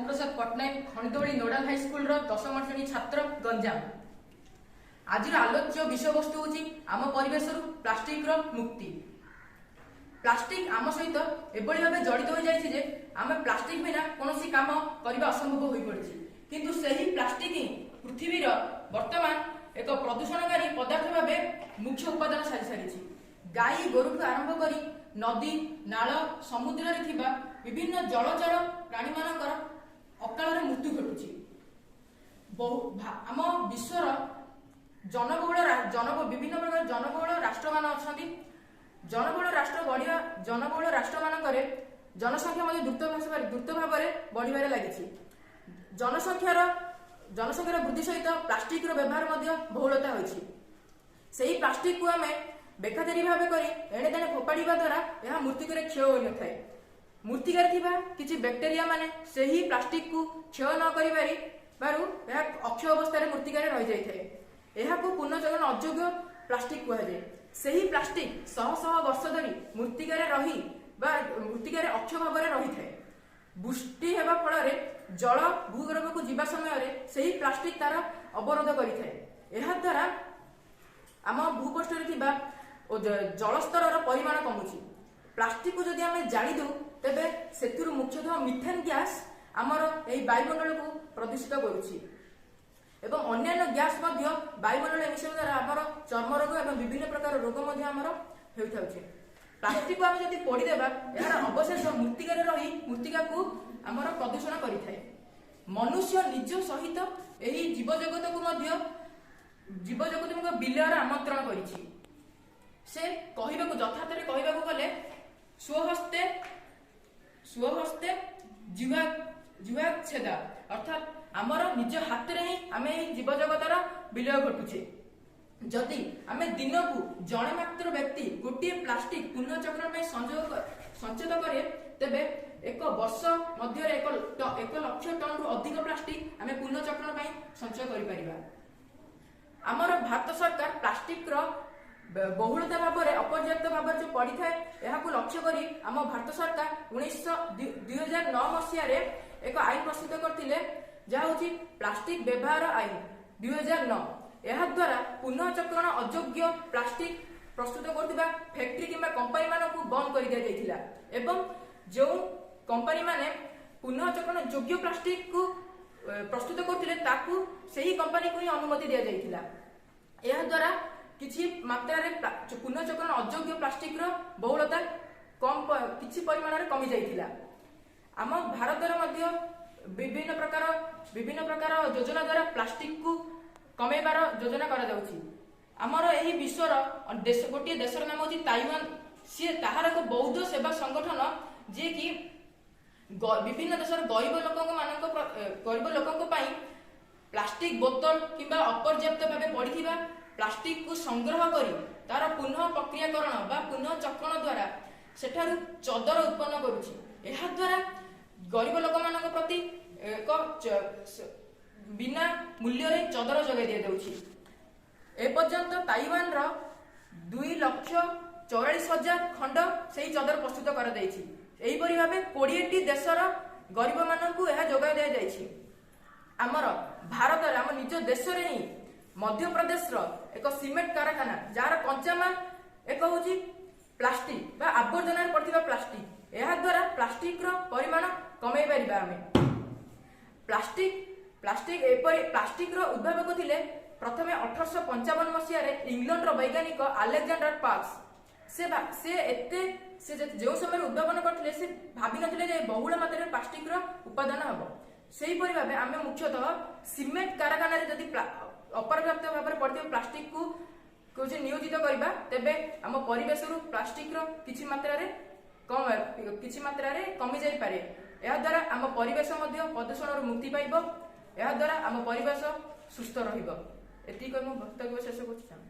प्रसाद Patnaik खणिदोली नोडाल high school रो 10म श्रेणी छात्र गंजाम। आज आलोच्य विषय वस्तु होची आम परिवेश प्लास्टिक रो मुक्ति। प्लास्टिक आम सहित एभली भाव जड़ित हो जाइछि जे आम प्लास्टिक बिना कोनोसी काम करबा असंभव होई पड़िछि, किंतु सही प्लास्टिक ही पृथ्वी रो वर्तमान एक प्रदूषणकारी पदार्थ भाव मुख्य उपादान साजी सारिछि। गाई गोरुठू आरंभ करी नदी नाल समुद्र रे थिबा विभिन्न जलचर प्राणी मानकर अकाल मृत्यु घटुछि। आम विश्वर विभिन्न प्रकार जनबहुल राष्ट्र मान अछंती। जनबहुल राष्ट्र मानकरे जनसंख्या मध्ये द्रुत भाव बढ़िबारे लागिछि। जनसंख्यार वृद्धि सहित प्लास्टिक रो व्यवहार मध्ये बहुलता होइछि। सेही प्लास्टिक को आमे बेखादारी भाव करी एणे तेणे फोपाड़िबा द्वारा यह मृत्तिकार क्षय होई न थाए। मृत्तिकार थिबा किछि बैक्टेरिया माने सेही प्लास्टिक को क्षय न करि बारू यह अक्षय अवस्था रे मृत्तिकार रहि जाय थाए। एहाकू पुनर्चक्रण अयोग्य प्लास्टिक कुहा जाय। सेही प्लास्टिक शह शह वर्ष धरी मृत्तिकार रही बा मृत्तिकार अक्षय भाव रे रहि थाए। वृष्टि हेबा फल रे जल भूगर्भ को जीवा समय रे सेही प्लास्टिक तार अवरोध करि थाए। एहा द्वारा आम भूपृष्ठ रे थिबा जलस्तर परिमाण कमुची। प्लास्टिक को जदि आमे जाली दउ तेबे सेथुरु मुख्यतः मिथेन गैस आमर एही वायुमंडल को प्रदूषित करूची एवं अन्यान्य गैस मध्य वायुमंडल मिशन द्वारा आमर चर्म रोग एवं विभिन्न प्रकार रोग मध्य आमर हेउथाउची। प्लास्टिक को आमे जदि पोड़ी देबा यार अवशेष मृत्तिका रही मृत्तिका को आमर प्रदूषण करिथाय। मनुष्य निज सहित एही जीव जगत को बिलर आमंत्रण करिछि। से कहिबाकू यथार्थरे कहिबाकू गले स्वहस्ते जीवा छेदा, अर्थात आमर निज हाथ रे ही आमे जीव जगतर विलय घटुछे। जदि आमे दिन को जणे मात्र व्यक्ति गोटे प्लास्टिक पुनर्चक्रण में संचेत करे तेबे एक वर्ष मध्य 1 लाख टन रु अधिक प्लास्टिक आमे पुनर्चक्रण में संचय करि परिबा। आमर भारत सरकार प्लास्टिक रो बहुलता भाव अपर्याप्त भाव जो पड़ी थाए यहाकू लक्ष्य करी आम भारत सरकार 2009 मसीह एक आईन प्रस्तुत करथिले जहा होची प्लास्टिक व्यवहार आईन 2009। यह द्वारा पुनर्चक्रण अयोग्य प्लास्टिक प्रस्तुत करथिबा फैक्ट्री किंबा कंपनी मानकू बंद कर दिया जायथिला एवं जो कंपनी माने पुनर्चक्रण योग्य प्लास्टिक को प्रस्तुत करथिले ताकू सेही कंपनी को ही अनुमति दिया जायथिला। यह द्वारा किछि मात्रा रे पुनर्चक्रण अयोग्य प्लास्टिक रो बहुलता किछि परिमाण रे कमी जायथिला। आम भारत रे मध्य विभिन्न प्रकार योजना द्वारा प्लास्टिक को कमेबार योजना करा जाउछि। हमर एही विश्वर गोटे देशर नाम होछि ताइवान। सी ताहार एक बौद्ध सेवा संगठन जे कि विभिन्न देशर गरीब लोकंक पई प्लास्टिक बोतल किंबा अपर्याप्त भावे पड़िथिबा प्लास्टिक को संग्रह करी तार पुनः प्रक्रियाकरण बा पुनः चक्रण द्वारा सेठारु चदर उत्पन्न करुछि। एहा द्वारा गरीब लोक मानक प्रति एक बिना मूल्य रे चदर जगाई दिया जाउछि। ए पर्यंत ताइवान रो 2,44,000 खंड सेही चदर प्रस्तुत करा दैछि। एही परि भाबे 20टी देशर गरीब मानकू एहा जगाई दिया जाइछि। आमर भारत रे आम निज देश रे ही मध्य प्रदेश रो एक सीमेंट कारखाना जार कंचामाल एक होची प्लास्टिक बा आवर्जना पड़थिबा प्लास्टिक। एहा द्वारा प्लास्टिक रो परिमाण कमै परिबा। आमे प्लास्टिक रो उद्भावक थिले प्रथमे 1855 मसिया रे इंग्लैंड रो वैज्ञानिक अलेक्जेंडर पार्क्स। से जो समय उद्भावन करथिले से भाबी नथिले जे बहुल मात्रा रे प्लास्टिक रो उत्पादन हबो। सेही परि भाबे आमे मुख्यतः सीमेंट कारखाना रे जदि अपर्याप्त भाव में पड़े प्लास्टिक को नियोजित करबा तेबे आम परिवेश प्लास्टिक रो किछि मात्रा रे कमी जाई पारे। एहा द्वारा आम परिवेश मध्य प्रदूषण रो मुक्ति पाइबो। एहा द्वारा आम परिवेश सुस्थ रहिबो। एति को वक्तव्य शेष करछि।